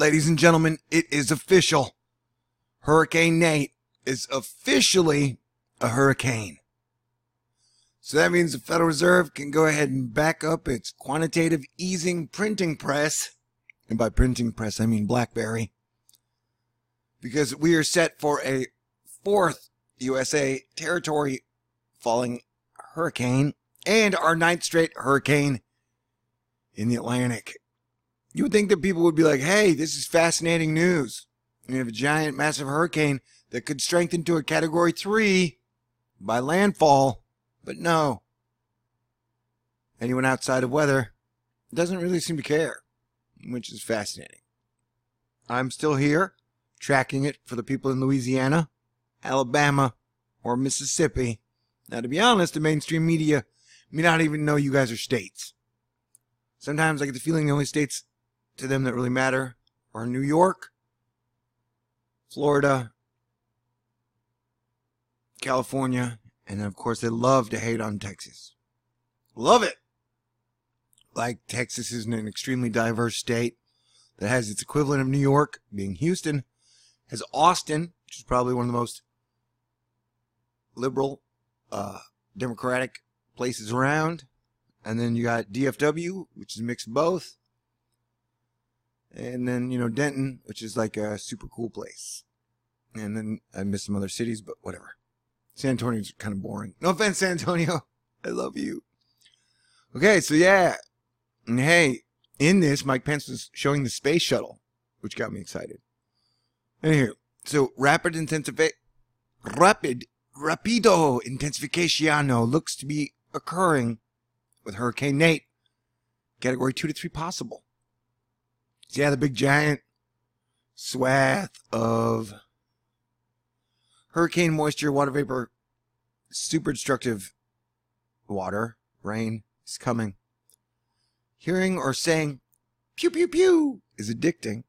Ladies and gentlemen, it is official. Hurricane Nate is officially a hurricane. So that means the Federal Reserve can go ahead and back up its quantitative easing printing press. And by printing press, I mean BlackBerry. Because we are set for a fourth USA territory falling hurricane and our ninth straight hurricane in the Atlantic. You would think that people would be like, hey, this is fascinating news. We have a giant, massive hurricane that could strengthen to a Category 3 by landfall. But no. Anyone outside of weather doesn't really seem to care, which is fascinating. I'm still here, tracking it for the people in Louisiana, Alabama, or Mississippi. Now, to be honest, the mainstream media may not even know you guys are states. Sometimes I get the feeling the only states to them that really matter are New York, Florida, California, and then of course they love to hate on Texas. Love it! Like Texas is an extremely diverse state that has its equivalent of New York, being Houston, has Austin, which is probably one of the most liberal, democratic places around, and then you got DFW, which is a mix of both. And then, Denton, which is like a super cool place. And then I missed some other cities, but whatever. San Antonio's kind of boring. No offense, San Antonio. I love you. Okay, so yeah. And hey, in this, Mike Pence was showing the space shuttle, which got me excited. Anywho, so rapido intensification looks to be occurring with Hurricane Nate. Category 2 to 3 possible. So yeah, the big giant swath of hurricane moisture, water vapor, super destructive water, rain is coming. Hearing or saying pew pew pew is addicting.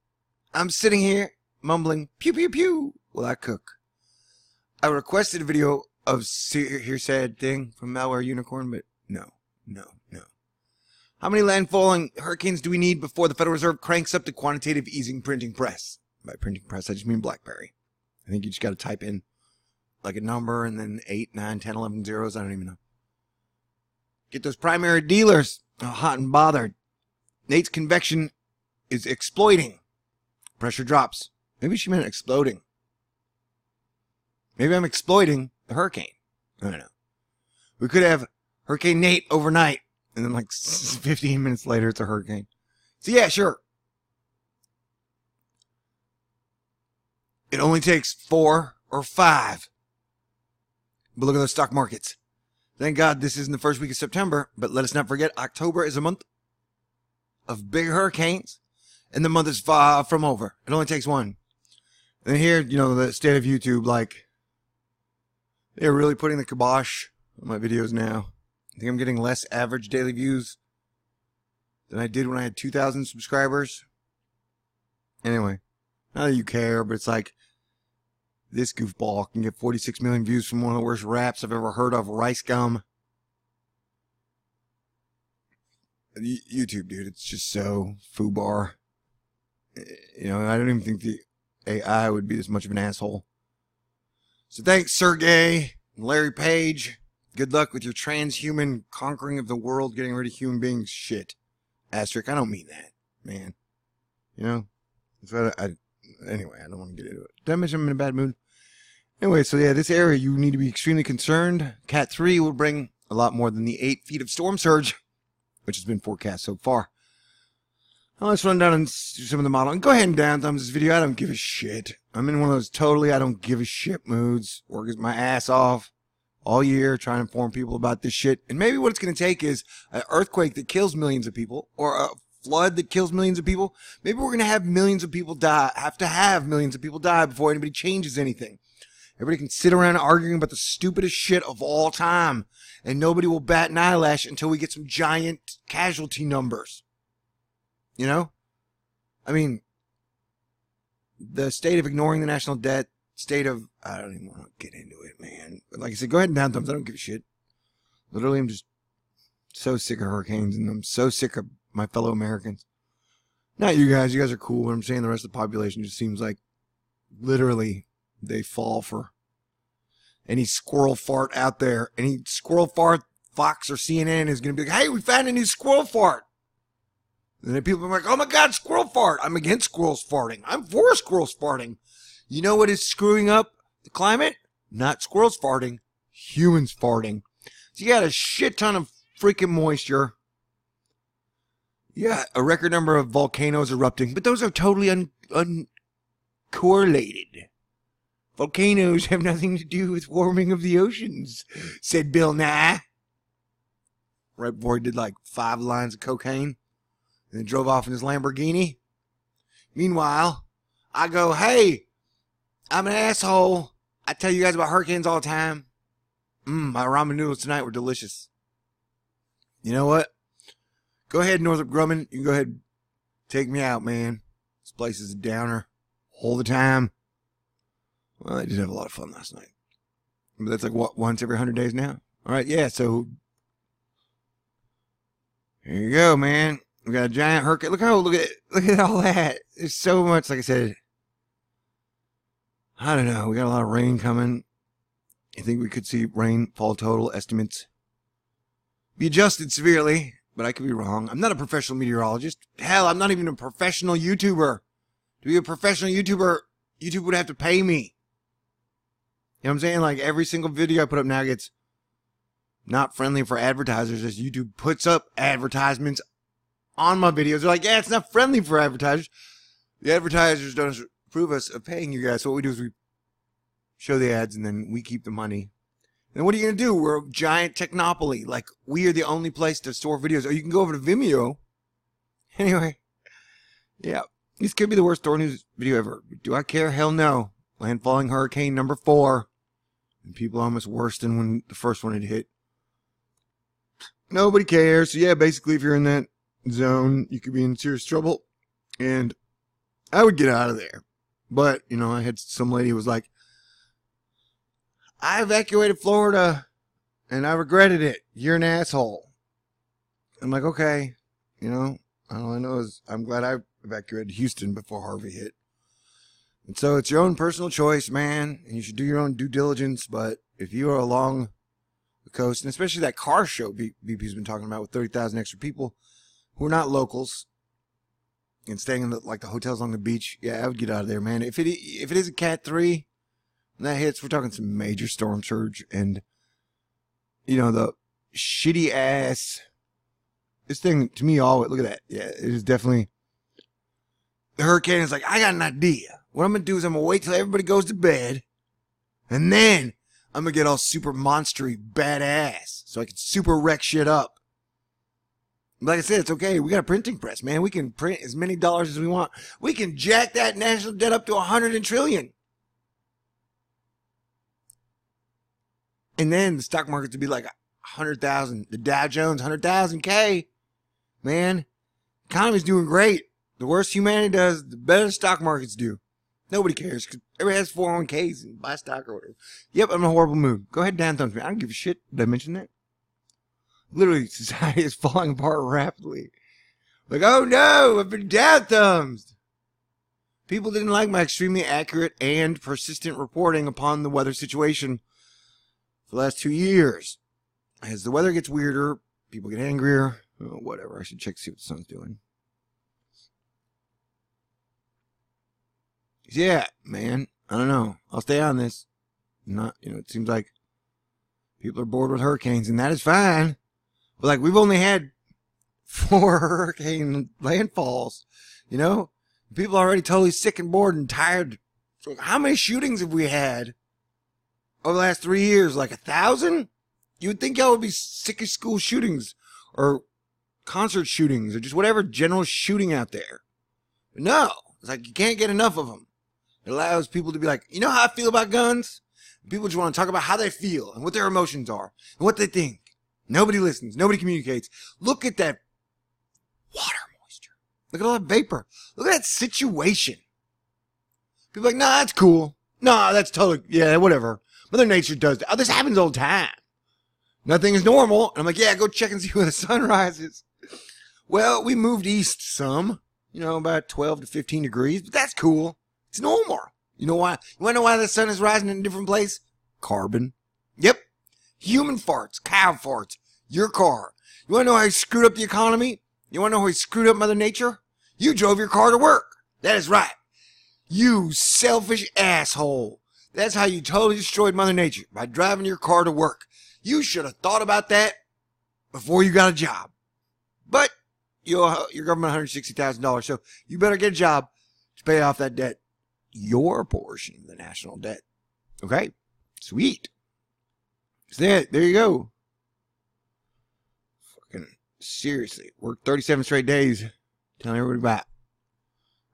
I'm sitting here mumbling pew pew pew while I cook. I requested a video of here said thing from Malware Unicorn, but no. How many landfalling hurricanes do we need before the Federal Reserve cranks up the quantitative easing printing press? By printing press, I just mean BlackBerry. I think you just got to type in like a number and then 8, 9, 10, 11 zeros. I don't even know. Get those primary dealers hot and bothered. Nate's convection is exploiting. Pressure drops. Maybe she meant exploding. Maybe I'm exploiting the hurricane. I don't know. We could have Hurricane Nate overnight, and then like 15 minutes later, it's a hurricane. So yeah, sure. It only takes 4 or 5. But look at those stock markets. Thank God this isn't the first week of September, but let us not forget October is a month of big hurricanes, and the month is far from over. It only takes one. And here, the state of YouTube, like, they're really putting the kibosh on my videos now. I think I'm getting less average daily views than I did when I had 2,000 subscribers. Anyway, not that you care, but it's like, this goofball can get 46 million views from one of the worst raps I've ever heard of, Rice Gum. YouTube, dude, it's just so foobar. I don't even think the AI would be this much of an asshole. So thanks, Sergey and Larry Page. Good luck with your transhuman conquering of the world, getting rid of human beings shit. Asterisk, I don't mean that, man. That's what anyway, I don't want to get into it. Did I mention I'm in a bad mood? Anyway, so yeah, this area, you need to be extremely concerned. Cat 3 will bring a lot more than the 8 feet of storm surge, which has been forecast so far. Now let's run down and do some of the modeling. Go ahead and down thumbs this video. I don't give a shit. I'm in one of those totally I don't give a shit moods. Working my ass off all year trying to inform people about this shit. And maybe what it's going to take is an earthquake that kills millions of people, or a flood that kills millions of people. Maybe we're going to have millions of people die, have millions of people die before anybody changes anything. Everybody can sit around arguing about the stupidest shit of all time, and nobody will bat an eyelash until we get some giant casualty numbers. I mean, the state of ignoring the national debt, state of, I don't even want to get into it, man. But like I said, go ahead and down thumbs. I don't give a shit. Literally, I'm just so sick of hurricanes, and I'm so sick of my fellow Americans. Not you guys. You guys are cool. What I'm saying, the rest of the population just seems like literally they fall for any squirrel fart out there. Any squirrel fart, Fox or CNN is going to be like, hey, we found a new squirrel fart. And then people are like, oh my God, squirrel fart. I'm against squirrels farting. I'm for squirrels farting. You know what is screwing up the climate? Not squirrels farting, humans farting. So you got a shit ton of freaking moisture. Yeah, a record number of volcanoes erupting, but those are totally uncorrelated. Volcanoes have nothing to do with warming of the oceans, said Bill Nye. Right before he did like 5 lines of cocaine and then drove off in his Lamborghini. Meanwhile, I go, hey, I'm an asshole. I tell you guys about hurricanes all the time. My ramen noodles tonight were delicious. You know what? Go ahead, Northrop Grumman. You can go ahead and take me out, man. This place is a downer all the time. Well, I did have a lot of fun last night. But that's like, what, once every 100 days now? All right, yeah, so here you go, man. We got a giant hurricane. Look at all that. There's so much, like I said. I don't know. We got a lot of rain coming. I think we could see rainfall total estimates be adjusted severely. But I could be wrong. I'm not a professional meteorologist. Hell, I'm not even a professional YouTuber. To be a professional YouTuber, YouTube would have to pay me. You know what I'm saying? Like, every single video I put up now gets not friendly for advertisers, as YouTube puts up advertisements on my videos. They're like, yeah, it's not friendly for advertisers. The advertisers don't approve us of paying you guys. So what we do is we show the ads and then we keep the money. And what are you going to do? We're a giant technopoly. Like, we are the only place to store videos. Or you can go over to Vimeo. Anyway. Yeah. This could be the worst store news video ever. Do I care? Hell no. Landfalling hurricane number 4. And people are almost worse than when the first one had hit. Nobody cares. So yeah, basically if you're in that zone, you could be in serious trouble. And I would get out of there. But, you know, I had some lady who was like, I evacuated Florida, and I regretted it. You're an asshole. I'm like, okay. You know, all I know is I'm glad I evacuated Houston before Harvey hit. And so it's your own personal choice, man, and you should do your own due diligence. But if you are along the coast, and especially that car show BP's been talking about with 30,000 extra people who are not locals and staying in the hotels along the beach, yeah, I would get out of there, man. If it is a Cat 3... when that hits, we're talking some major storm surge and, you know, the shitty ass, this thing, to me, look at that. Yeah, it is definitely, the hurricane is like, I got an idea. What I'm going to do is I'm going to wait till everybody goes to bed, and then I'm going to get all super monstery badass, so I can super wreck shit up. Like I said, it's okay. We got a printing press, man. We can print as many dollars as we want. We can jack that national debt up to 100 trillion. And then the stock market to be like 100,000. The Dow Jones, 100,000 K. Man, economy's doing great. The worse humanity does, the better the stock markets do. Nobody cares because everybody has 401ks and buy stock or whatever. Yep, I'm in a horrible mood. Go ahead and down thumbs me. I don't give a shit. Did I mention that? Literally, society is falling apart rapidly. Like, oh no, I've been down thumbs. People didn't like my extremely accurate and persistent reporting upon the weather situation for the last 2 years. As the weather gets weirder, people get angrier. Oh, whatever. I should check to see what the sun's doing. Yeah, man. I don't know. I'll stay on this. It seems like people are bored with hurricanes, and that is fine. But like, we've only had 4 hurricane landfalls. People are already totally sick and bored and tired. So how many shootings have we had over the last 3 years? Like 1,000? You would think y'all would be sick of school shootings or concert shootings or just whatever general shooting out there. But no, it's like you can't get enough of them. It allows people to be like, you know how I feel about guns? People just want to talk about how they feel and what their emotions are and what they think. Nobody listens. Nobody communicates. Look at that water moisture. Look at all that vapor. Look at that situation. People are like, nah, that's cool. Nah, that's totally, yeah, whatever. Mother Nature does that. Oh, this happens all the time. Nothing is normal. And I'm like, yeah, go check and see where the sun rises. Well, we moved east some. You know, about 12 to 15 degrees, but that's cool. It's normal. You know why? You want to know why the sun is rising in a different place? Carbon. Yep. Human farts, cow farts, your car. You want to know how he screwed up the economy? You want to know how he screwed up Mother Nature? You drove your car to work. That is right. You selfish asshole. That's how you totally destroyed Mother Nature, by driving your car to work. You should have thought about that before you got a job. But your government $160,000, so you better get a job to pay off that debt. Your portion of the national debt. Okay? Sweet. So there you go. Fucking seriously. Worked 37 straight days telling everybody about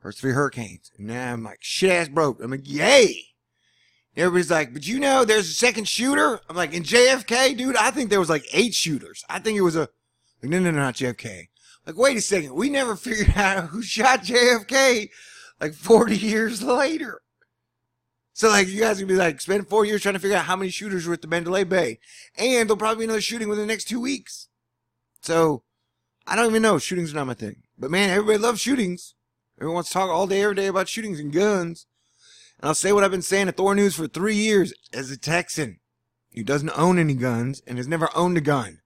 first 3 hurricanes. And now I'm like, shit ass broke. I'm like, yay! Everybody's like, but you know, there's a second shooter? I'm like, in JFK, dude, I think there was like 8 shooters. I think it was like, no, not JFK. Like, wait a second. We never figured out who shot JFK like 40 years later. So, like, you guys are going to be like, spend 4 years trying to figure out how many shooters were at the Mandalay Bay. And there'll probably be another shooting within the next 2 weeks. So, I don't even know. Shootings are not my thing. But, man, everybody loves shootings. Everyone wants to talk all day, every day about shootings and guns. And I'll say what I've been saying at Thor News for 3 years as a Texan who doesn't own any guns and has never owned a gun.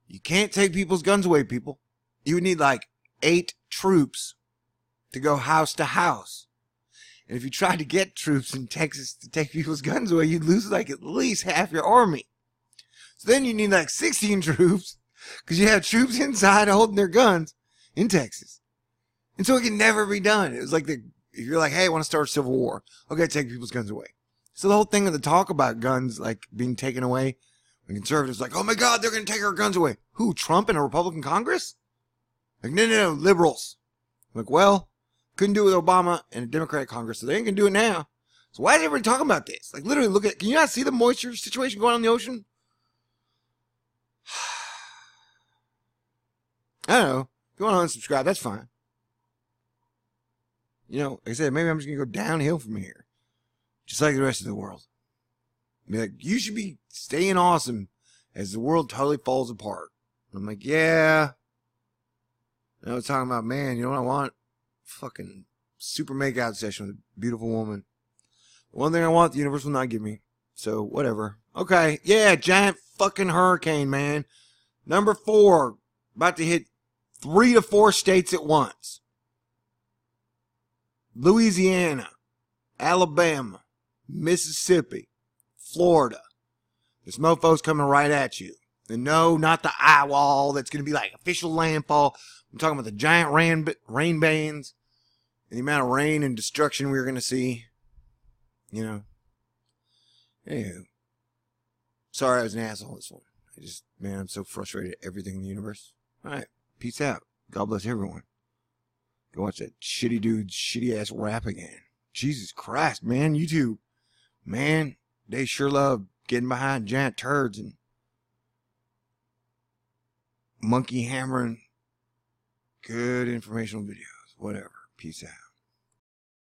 You can't take people's guns away, people. You would need like 8 troops to go house to house. And if you tried to get troops in Texas to take people's guns away, you'd lose like at least half your army. So then you need like 16 troops because you have troops inside holding their guns in Texas. And so it can never be done. It was like if you're like, hey, I want to start a civil war. Okay, take people's guns away. So the whole thing of the talk about guns like being taken away, the conservatives like, oh my God, they're going to take our guns away. Who, Trump and a Republican Congress? Like, no, liberals. I'm like, well, couldn't do it with Obama and a Democratic Congress, so they ain't going to do it now. So why is everybody talking about this? Like, literally, look at, can you not see the moisture situation going on in the ocean? I don't know. If you want to unsubscribe, that's fine. You know, like I said, maybe I'm just going to go downhill from here. Just like the rest of the world. Be like, you should be staying awesome as the world totally falls apart. And I'm like, yeah. And I was talking about, man, you know what I want? Fucking super makeout session with a beautiful woman. One thing I want, the universe will not give me. So, whatever. Okay, yeah, giant fucking hurricane, man. Number 4. About to hit 3 to 4 states at once. Louisiana, Alabama, Mississippi, Florida. This mofo's coming right at you. And no, not the eye wall that's going to be like official landfall. I'm talking about the giant rain bands and the amount of rain and destruction we're going to see. You know. Anywho. Sorry I was an asshole this one. Man, I'm so frustrated at everything in the universe. Alright, peace out. God bless everyone. Go watch that shitty dude's shitty ass rap again. Jesus Christ, man. YouTube. Man, they sure love getting behind giant turds and monkey hammering good informational videos. Whatever. Peace out.